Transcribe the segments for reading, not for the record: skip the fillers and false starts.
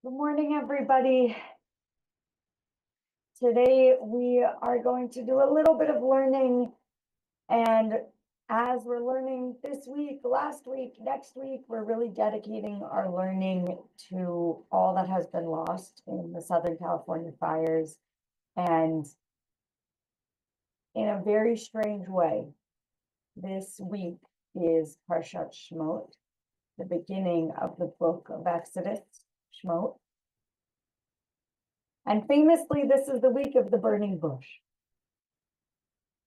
Good morning, everybody. Today we are going to do a little bit of learning, and as we're learning this week, last week, next week, we're really dedicating our learning to all that has been lost in the Southern California fires. And in a very strange way, this week is Parshat Shemot, the beginning of the book of Exodus, Shemot. And famously, this is the week of the burning bush.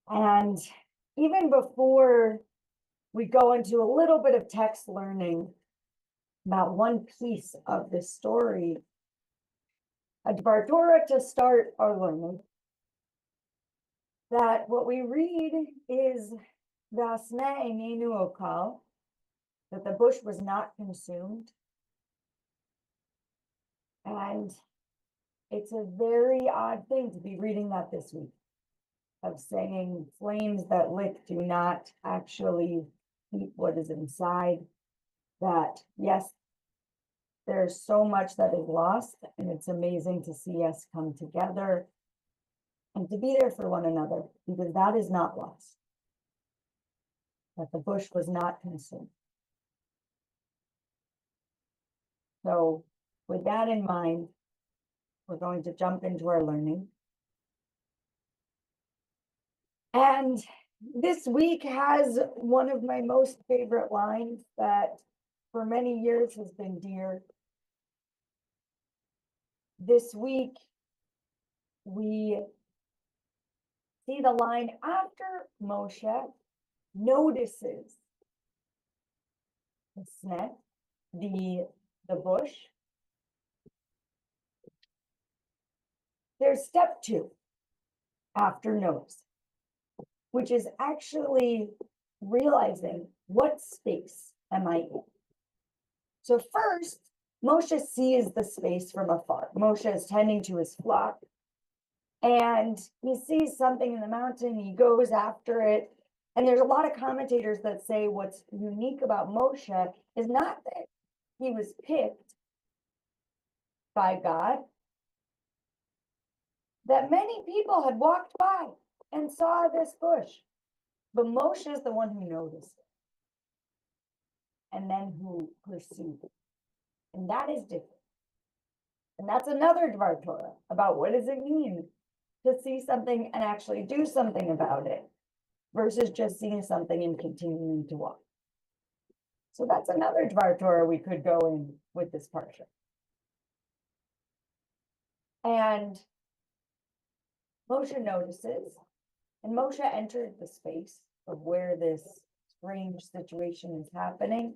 And even before we go into a little bit of text learning about one piece of this story, a Dvar Torah to start our learning, that what we read is Vasne Einenu Okal, that the bush was not consumed. And it's a very odd thing to be reading that this week, of saying flames that lick do not actually eat what is inside. That yes, there's so much that is lost, and it's amazing to see us come together and to be there for one another, because that is not lost, that the bush was not consumed. So with that in mind, we're going to jump into our learning. And this week has one of my most favorite lines that for many years has been dear. This week, we see the line after Moshe notices the snet, the bush. There's step 2 after notice, which is actually realizing what space am I in. So first, Moshe sees the space from afar. Moshe is tending to his flock, and he sees something in the mountain. He goes after it. And there's a lot of commentators that say what's unique about Moshe is not that he was picked by God, that many people had walked by and saw this bush, but Moshe is the one who noticed it and then who pursued it. And that is different. And that's another Dvar Torah about what does it mean to see something and actually do something about it versus just seeing something and continuing to walk. So that's another Dvar Torah we could go in with this Parsha. And Moshe notices, and Moshe entered the space of where this strange situation is happening.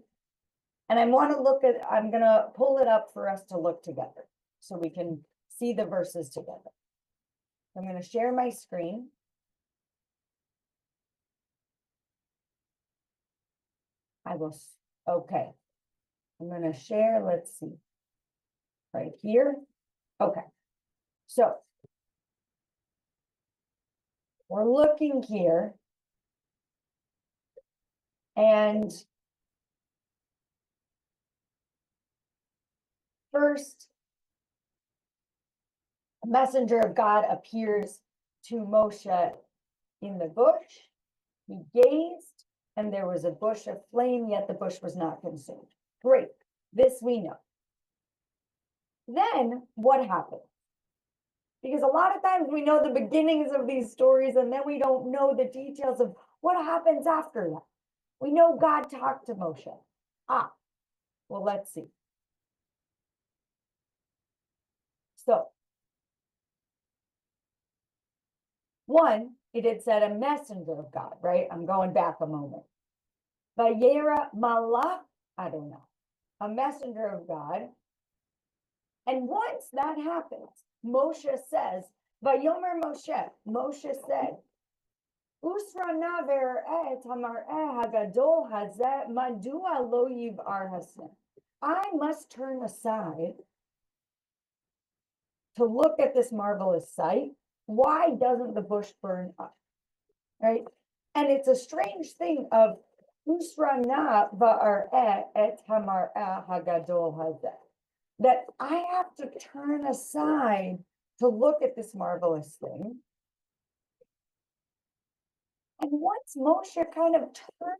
And I'm going to pull it up for us to look together so we can see the verses together. I'm going to share my screen. Okay. I'm going to share, let's see, right here. Okay. So we're looking here, and first, a messenger of God appears to Moshe in the bush. He gazed, and there was a bush of flame, yet the bush was not consumed. Great, this we know. Then what happened? Because a lot of times we know the beginnings of these stories, and then we don't know the details of what happens after that. We know God talked to Moshe. Well, let's see. So, one, it had said a messenger of God, right? I'm going back a moment. Vayera malach Adonai, a messenger of God. And once that happens, Moshe says, Vayomer Moshe, Moshe said, Usrana ver'eh hamar'eh hagadol hazeh madua lo yiv'ar hasneh. I must turn aside to look at this marvelous sight. Why doesn't the bush burn up? Right? And it's a strange thing of Usrana va'ar'eh et hamar'eh hagadol hazeh. that I have to turn aside to look at this marvelous thing. And once Moshe kind of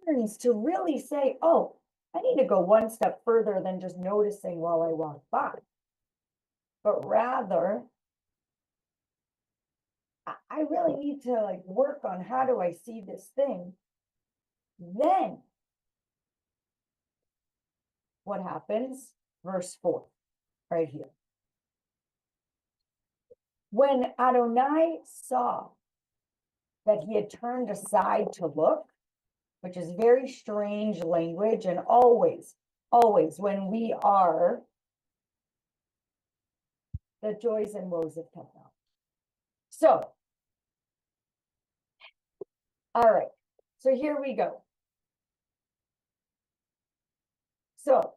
turns to really say, oh, I need to go one step further than just noticing while I walk by, but rather, I really need to like work on how do I see this thing. Then what happens? Verse 4, right here. When Adonai saw that he had turned aside to look, which is very strange language, and always when we are the joys and woes of technology. So, all right, so here we go. So,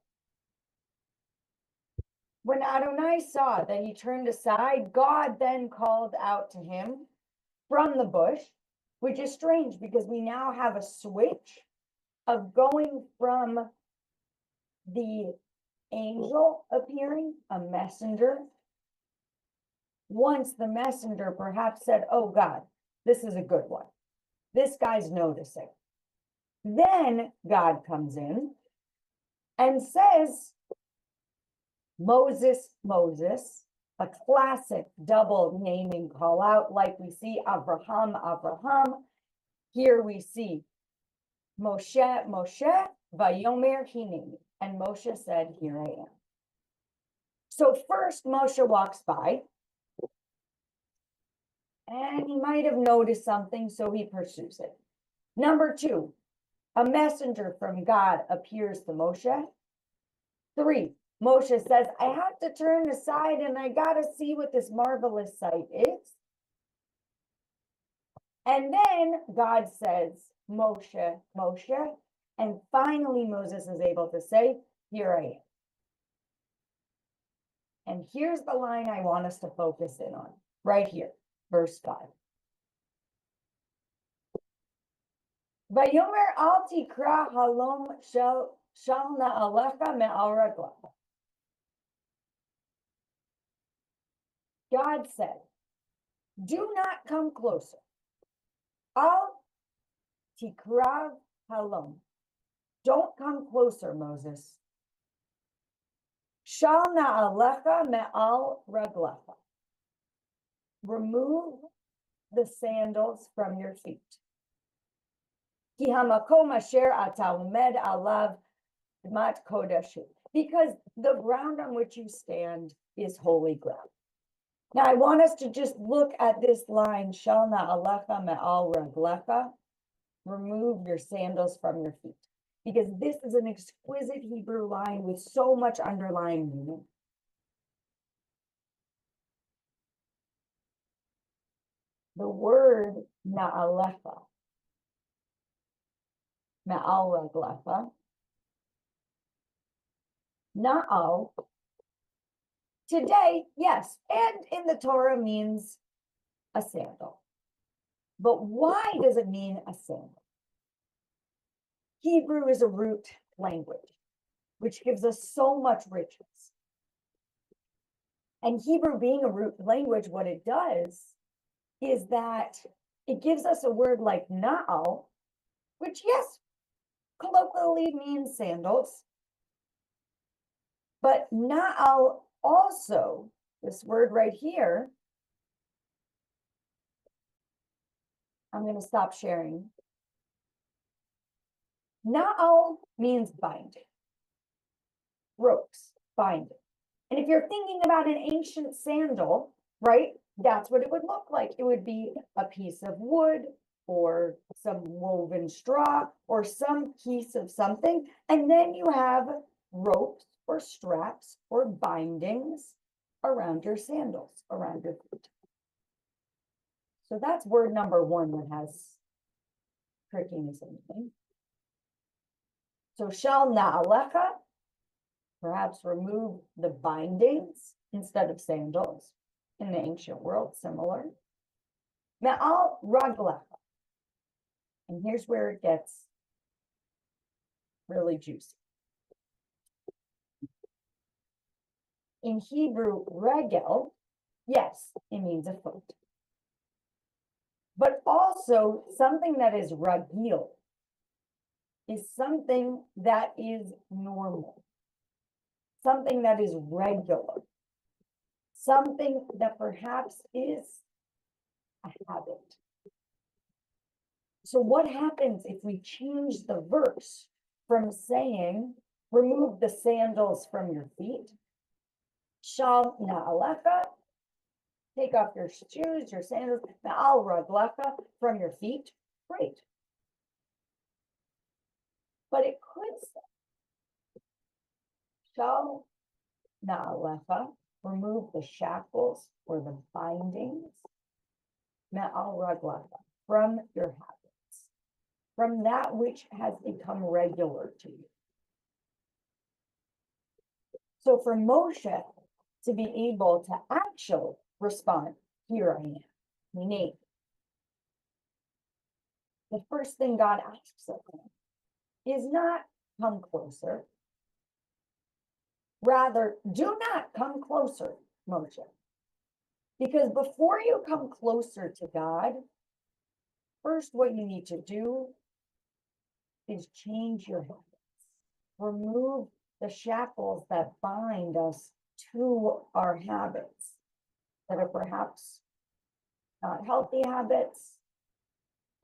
when Adonai saw that he turned aside, God then called out to him from the bush, which is strange because we now have a switch of going from the angel appearing, a messenger. Once the messenger perhaps said, oh God, this is a good one. This guy's noticing. Then God comes in and says, Moses, Moses, a classic double naming call out, like we see Abraham, Abraham. Here we see Moshe, Moshe, Vayomer Hineni. And Moshe said, here I am. So first Moshe walks by and he might have noticed something, so he pursues it. Number 2, a messenger from God appears to Moshe. 3, Moshe says, I have to turn aside and I got to see what this marvelous sight is. And then God says, Moshe, Moshe. And finally, Moses is able to say, here I am. And here's the line I want us to focus in on, right here, verse 5. Vayomer al tikra halom shel na'alecha me'al raglecha. God said, do not come closer. Al tikrav halom. Don't come closer, Moses. Shal na'alecha me'al raglecha. Remove the sandals from your feet. Ki hamakom asher ata omed alav mat kodeshu. Because the ground on which you stand is holy ground. Now I want us to just look at this line, Shal na'alecha me'al raglecha. Remove your sandals from your feet. Because this is an exquisite Hebrew line with so much underlying meaning. The word na'alecha, me'al raglecha, na'al, today, yes, and in the Torah means a sandal. But why does it mean a sandal? Hebrew is a root language, which gives us so much richness. And Hebrew being a root language, what it does is that it gives us a word like na'al, which, yes, colloquially means sandals. But na'al also, this word right here, I'm going to stop sharing. Na'al means binding, ropes, binding. And if you're thinking about an ancient sandal, right, that's what it would look like. It would be a piece of wood or some woven straw or some piece of something. And then you have ropes or straps or bindings around your sandals, around your feet. So that's word number 1 that has trickiness in it. So shal na'alecha, perhaps remove the bindings instead of sandals. In the ancient world, similar. Me'al raglecha. And here's where it gets really juicy. in Hebrew, regel, yes, it means a foot. But also something that is ragil is something that is normal, something that is regular, something that perhaps is a habit. So what happens if we change the verse from saying, remove the sandals from your feet, shal na'alecha, take off your shoes, your sandals, na'al raglecha, from your feet, great. But it could say, shal na'alecha, remove the shackles or the bindings, na'al raglecha, from your habits, from that which has become regular to you. So for Moshe to be able to actually respond, here I am, meaning the first thing God asks of him is not come closer. Rather, do not come closer, Moshe. Because before you come closer to God, first what you need to do is change your habits. Remove the shackles that bind us to our habits that are perhaps not healthy habits,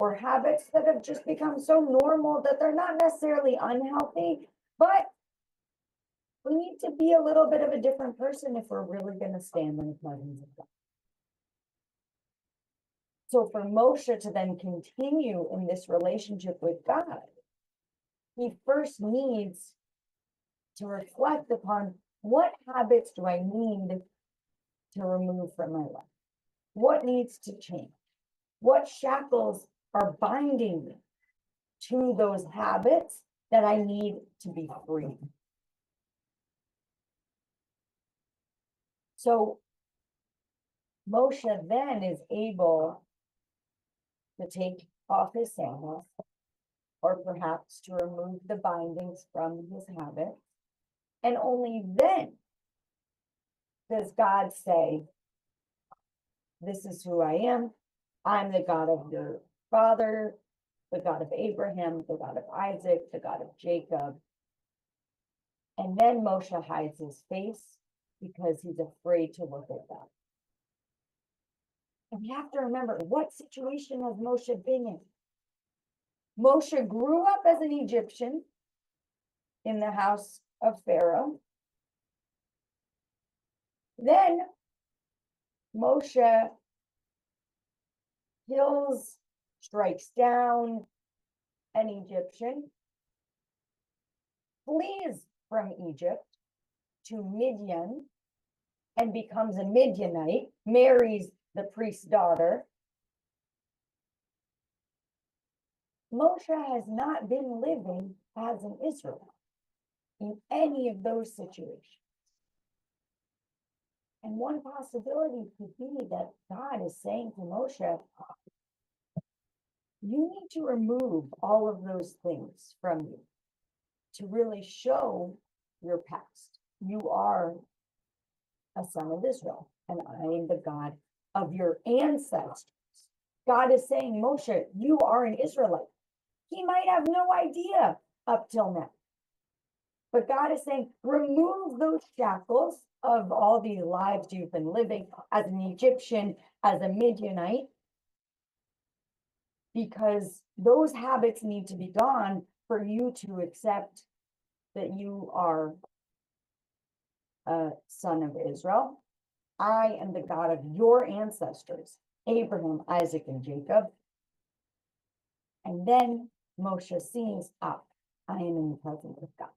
or habits that have just become so normal that they're not necessarily unhealthy, but we need to be a little bit of a different person if we're really going to stand in the presence of God. So for Moshe to then continue in this relationship with God, he first needs to reflect upon what habits do I need to remove from my life? What needs to change? What shackles are binding me to those habits that I need to be free? So Moshe then is able to take off his sandals, or perhaps to remove the bindings from his habit. And only then does God say, this is who I am. I'm the God of your father, the God of Abraham, the God of Isaac, the God of Jacob. And then Moshe hides his face because he's afraid to look at God. And we have to remember, what situation has Moshe been in? Moshe grew up as an Egyptian in the house of Pharaoh. Then Moshe kills, strikes down an Egyptian, flees from Egypt to Midian and becomes a Midianite, marries the priest's daughter. Moshe has not been living as an Israelite in any of those situations. And one possibility could be that God is saying to Moshe, you need to remove all of those things from you to really show your past. You are a son of Israel, and I am the God of your ancestors. God is saying, Moshe, you are an Israelite. He might have no idea up till now. But God is saying, remove those shackles of all these lives you've been living as an Egyptian, as a Midianite, because those habits need to be gone for you to accept that you are a son of Israel. I am the God of your ancestors, Abraham, Isaac, and Jacob. And then Moshe sees, I am in the presence of God.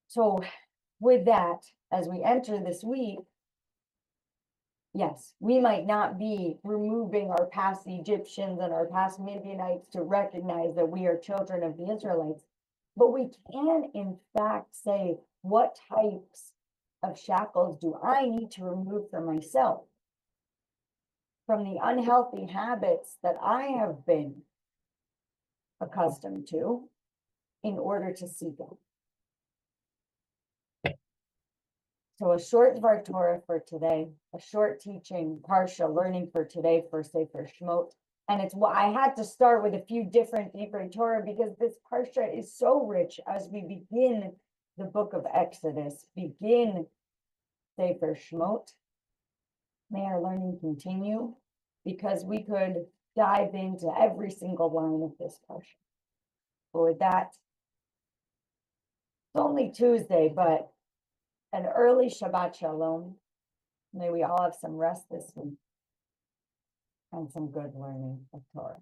So with that, as we enter this week, yes, we might not be removing our past Egyptians and our past Midianites to recognize that we are children of the Israelites, but we can in fact say, what types of shackles do I need to remove for myself from the unhealthy habits that I have been accustomed to in order to see God? So a short Dvar Torah for today, a short teaching, Parsha, learning for today for Sefer Shmot. And it's why I had to start with a few different Dvar Torah because this Parsha is so rich as we begin the book of Exodus, begin Sefer Shmot. May our learning continue because we could dive into every single line of this Parsha. But with that, it's only Tuesday, but an early Shabbat Shalom. May we all have some rest this week and some good learning of Torah.